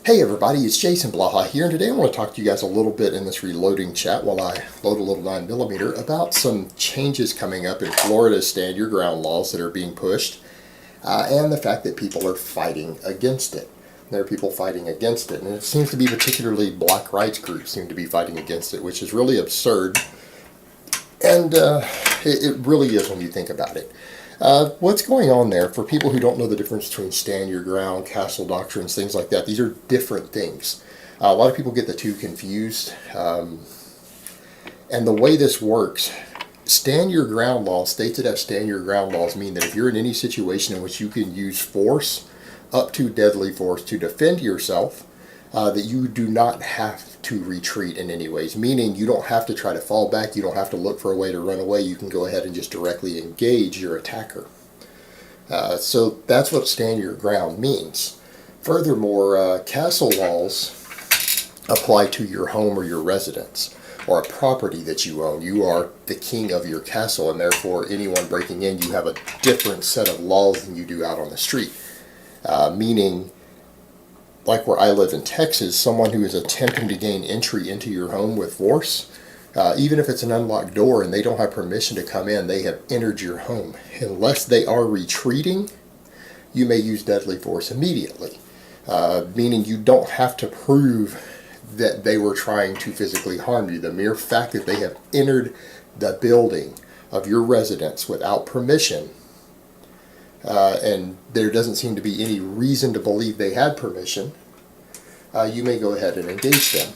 Hey everybody, it's Jason Blaha here, and today I want to talk to you guys a little bit in this reloading chat while I load a little 9mm about some changes coming up in Florida's stand your ground laws that are being pushed, and the fact that people are fighting against it. There are people fighting against it, and it seems to be particularly black rights groups seem to be fighting against it, which is really absurd, and it really is when you think about it. What's going on there, for people who don't know the difference between stand your ground, castle doctrines, things like that, these are different things. A lot of people get the two confused. And the way this works, stand your ground laws, states that have stand your ground laws mean that if you're in any situation in which you can use force, up to deadly force, to defend yourself, that you do not have to retreat in any ways, meaning you don't have to try to fall back, you don't have to look for a way to run away, you can go ahead and just directly engage your attacker. So that's what stand your ground means. Furthermore, castle laws apply to your home or your residence or a property that you own. You are the king of your castle, and therefore anyone breaking in, you have a different set of laws than you do out on the street. Meaning, like where I live in Texas, someone who is attempting to gain entry into your home with force, even if it's an unlocked door and they don't have permission to come in, they have entered your home. Unless they are retreating, you may use deadly force immediately. Meaning you don't have to prove that they were trying to physically harm you. The mere fact that they have entered the building of your residence without permission, and there doesn't seem to be any reason to believe they had permission, you may go ahead and engage them.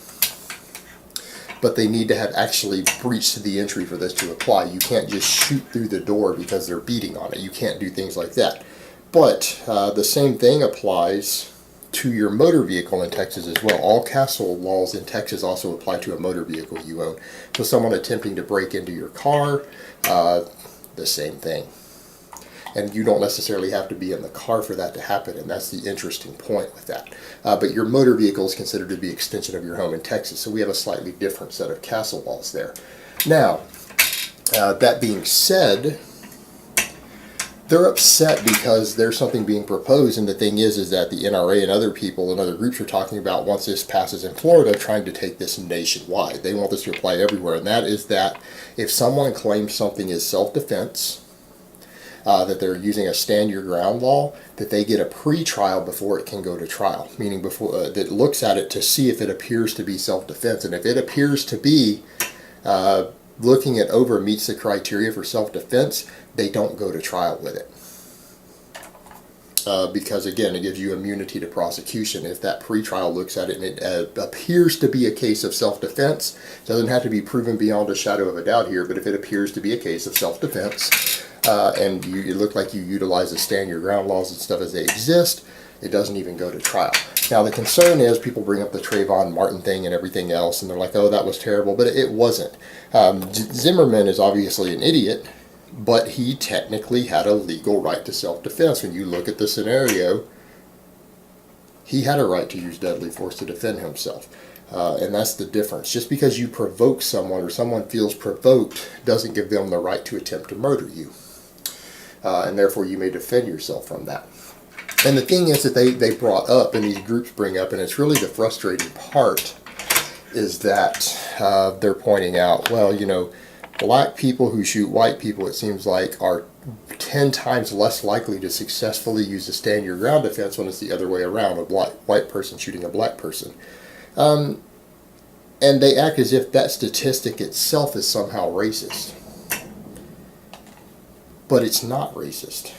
But they need to have actually breached the entry for this to apply. You can't just shoot through the door because they're beating on it. You can't do things like that. But the same thing applies to your motor vehicle in Texas as well. All castle laws in Texas also apply to a motor vehicle you own. So someone attempting to break into your car, the same thing. And you don't necessarily have to be in the car for that to happen, and that's the interesting point with that. But your motor vehicle is considered to be an extension of your home in Texas, so we have a slightly different set of castle laws there. Now, that being said, they're upset because there's something being proposed, and the thing is that the NRA and other people and other groups are talking about, once this passes in Florida, trying to take this nationwide. They want this to apply everywhere, and that is that if someone claims something is self-defense, that they're using a stand your ground law, that they get a pre-trial before it can go to trial, meaning before that looks at it to see if it appears to be self-defense, and if it appears to be looking it over meets the criteria for self-defense, they don't go to trial with it. Because again, it gives you immunity to prosecution. If that pre-trial looks at it and it appears to be a case of self-defense, it doesn't have to be proven beyond a shadow of a doubt here, but if it appears to be a case of self-defense, and it looked like you utilize the stand your ground laws and stuff as they exist, it doesn't even go to trial. Now the concern is, people bring up the Trayvon Martin thing and everything else, and they're like, oh, that was terrible, but it wasn't. Zimmerman is obviously an idiot, but he technically had a legal right to self-defense. When you look at the scenario, he had a right to use deadly force to defend himself. And that's the difference. Just because you provoke someone or someone feels provoked doesn't give them the right to attempt to murder you. And therefore you may defend yourself from that. And the thing is that they brought up, and these groups bring up, and it's really the frustrating part, is that they're pointing out, well, you know, black people who shoot white people, it seems like, are 10 times less likely to successfully use a stand your ground defense when it's the other way around, a white person shooting a black person. And they act as if that statistic itself is somehow racist. But it's not racist.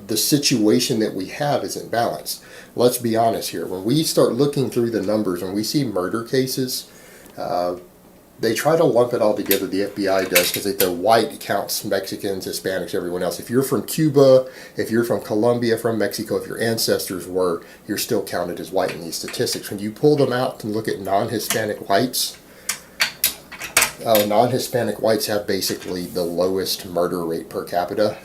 The situation that we have isn't balanced. Let's be honest here. When we start looking through the numbers, when we see murder cases, they try to lump it all together, the FBI does, because the white counts Mexicans, Hispanics, everyone else. If you're from Cuba, if you're from Colombia, from Mexico, if your ancestors were, you're still counted as white in these statistics. When you pull them out and look at non-Hispanic whites, non-Hispanic whites have basically the lowest murder rate per capita,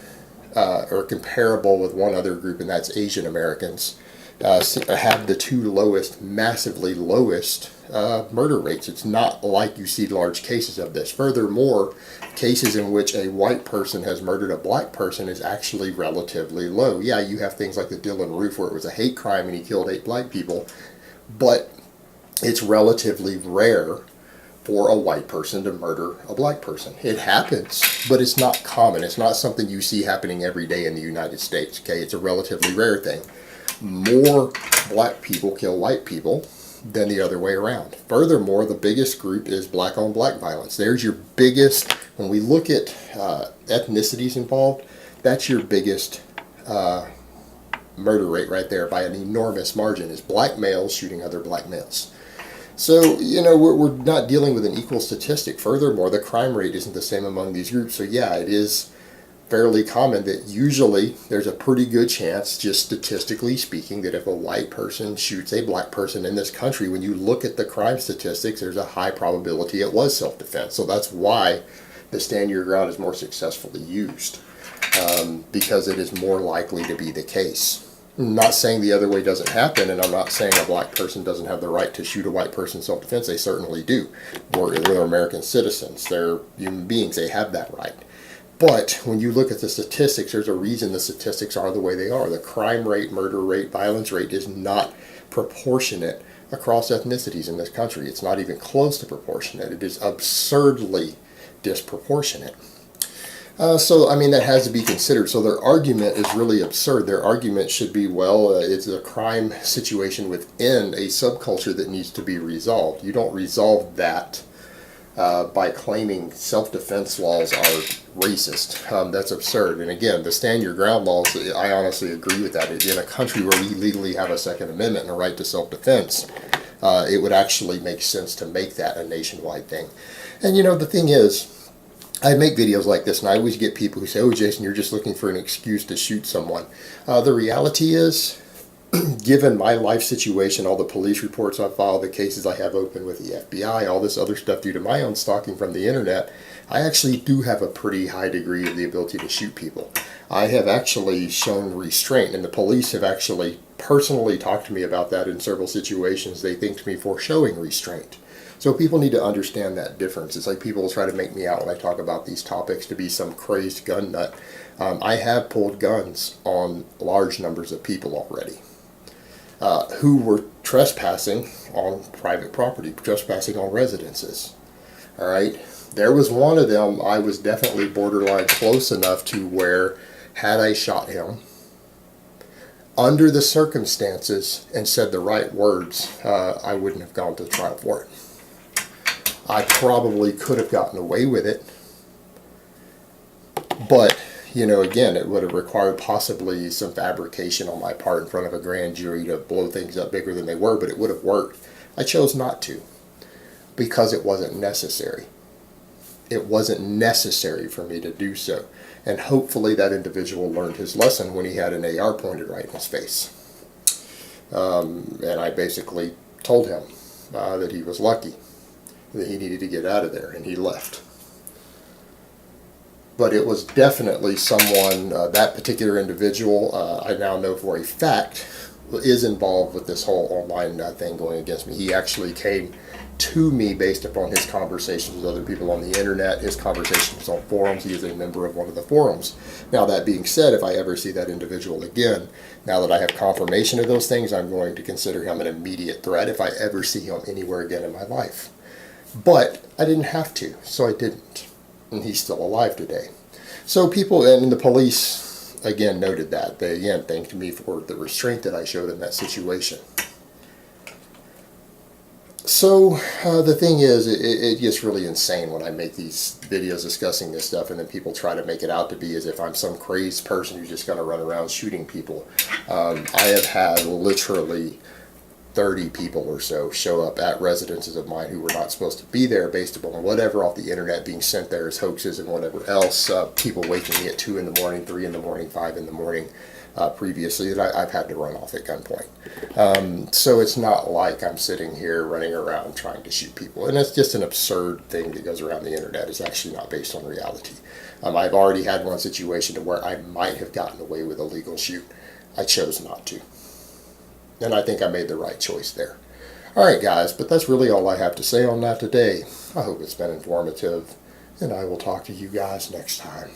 or comparable with one other group, and that's Asian Americans, have the two lowest, massively lowest murder rates. It's not like you see large cases of this. Furthermore, cases in which a white person has murdered a black person is actually relatively low. Yeah, you have things like the Dylan Roof where it was a hate crime and he killed 8 black people, But it's relatively rare for a white person to murder a black person. It happens, but it's not common. It's not something you see happening every day in the United States, okay? It's a relatively rare thing. More black people kill white people than the other way around. Furthermore, the biggest group is black on black violence. There's your biggest, when we look at ethnicities involved, that's your biggest murder rate right there by an enormous margin, is black males shooting other black males. So, you know, we're not dealing with an equal statistic. Furthermore, the crime rate isn't the same among these groups. So yeah, it is fairly common that usually there's a pretty good chance, just statistically speaking, that if a white person shoots a black person in this country, when you look at the crime statistics, there's a high probability it was self-defense. So that's why the stand your ground is more successfully used, because it is more likely to be the case. I'm not saying the other way doesn't happen, and I'm not saying a black person doesn't have the right to shoot a white person in self-defense. They certainly do. They're American citizens. They're human beings. They have that right. But when you look at the statistics, there's a reason the statistics are the way they are. The crime rate, murder rate, violence rate is not proportionate across ethnicities in this country. It's not even close to proportionate. It is absurdly disproportionate. So, I mean, that has to be considered. So their argument is really absurd. Their argument should be, well, it's a crime situation within a subculture that needs to be resolved. You don't resolve that by claiming self-defense laws are racist. That's absurd. And again, the stand your ground laws, I honestly agree with that. In a country where we legally have a Second Amendment and a right to self-defense, it would actually make sense to make that a nationwide thing. And you know, the thing is, I make videos like this, and I always get people who say, oh, Jason, you're just looking for an excuse to shoot someone. The reality is, given my life situation, all the police reports I've filed, the cases I have open with the FBI, all this other stuff due to my own stalking from the internet, I actually do have a pretty high degree of the ability to shoot people. I have actually shown restraint, and the police have actually personally talked to me about that in several situations. They thanked me for showing restraint. So people need to understand that difference. It's like people try to make me out when I talk about these topics to be some crazed gun nut. I have pulled guns on large numbers of people already who were trespassing on private property, trespassing on residences. All right. There was one of them, I was definitely borderline close enough to where, had I shot him under the circumstances and said the right words, I wouldn't have gone to trial for it. I probably could have gotten away with it, but, you know, again, it would have required possibly some fabrication on my part in front of a grand jury to blow things up bigger than they were, but it would have worked. I chose not to because it wasn't necessary. It wasn't necessary for me to do so, and hopefully that individual learned his lesson when he had an AR pointed right in his face. And I basically told him that he was lucky, that he needed to get out of there, and he left. But it was definitely someone, that particular individual, I now know for a fact, is involved with this whole online thing going against me. He actually came to me based upon his conversations with other people on the internet, his conversations on forums. He is a member of one of the forums. Now, that being said, if I ever see that individual again, now that I have confirmation of those things, I'm going to consider him an immediate threat if I ever see him anywhere again in my life. But I didn't have to, so I didn't. And he's still alive today. So people, and the police, again, noted that. They, again, thanked me for the restraint that I showed in that situation. So the thing is, it gets really insane when I make these videos discussing this stuff, and then people try to make it out to be as if I'm some crazed person who's just going to run around shooting people. I have had literally 30 people or so show up at residences of mine who were not supposed to be there based upon whatever off the internet being sent there as hoaxes and whatever else. People waking me at 2 in the morning, 3 in the morning, 5 in the morning previously that I've had to run off at gunpoint. So it's not like I'm sitting here running around trying to shoot people. And it's just an absurd thing that goes around the internet. It's actually not based on reality. I've already had one situation to where I might have gotten away with a legal shoot. I chose not to. And I think I made the right choice there. Alright guys, but that's really all I have to say on that today. I hope it's been informative, and I will talk to you guys next time.